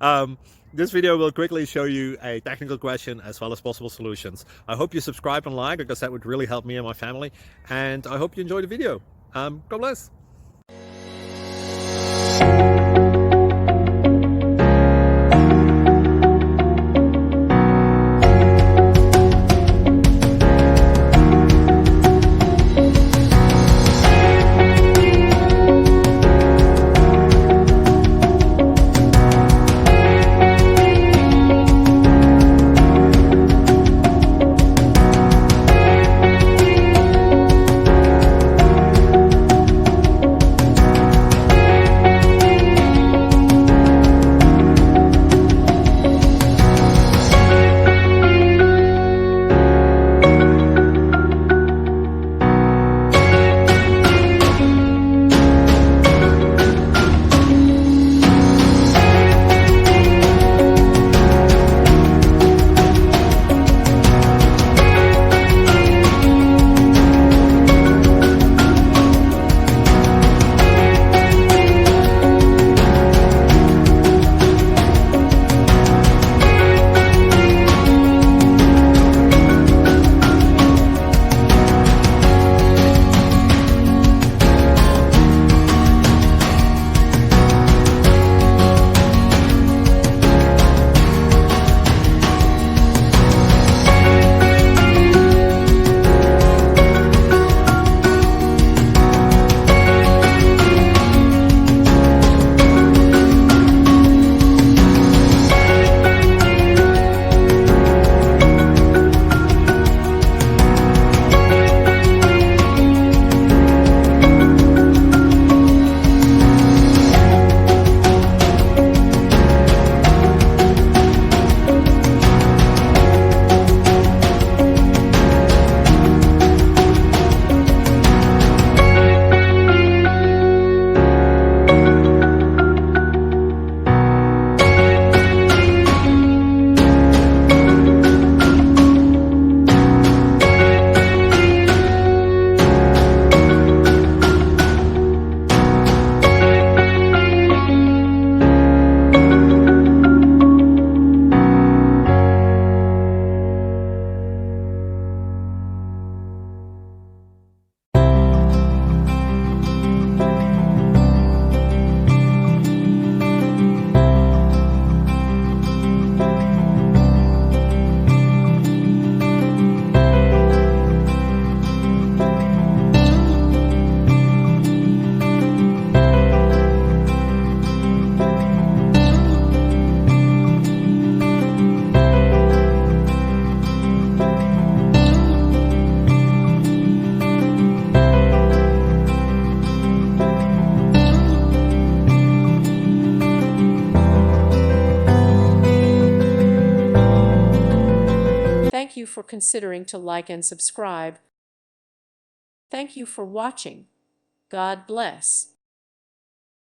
um, this video will quickly show you a technical question as well as possible solutions. I hope you subscribe and like, because that would really help me and my family. And I hope you enjoy the video. God bless. Thank you for considering to like and subscribe. Thank you for watching. God bless.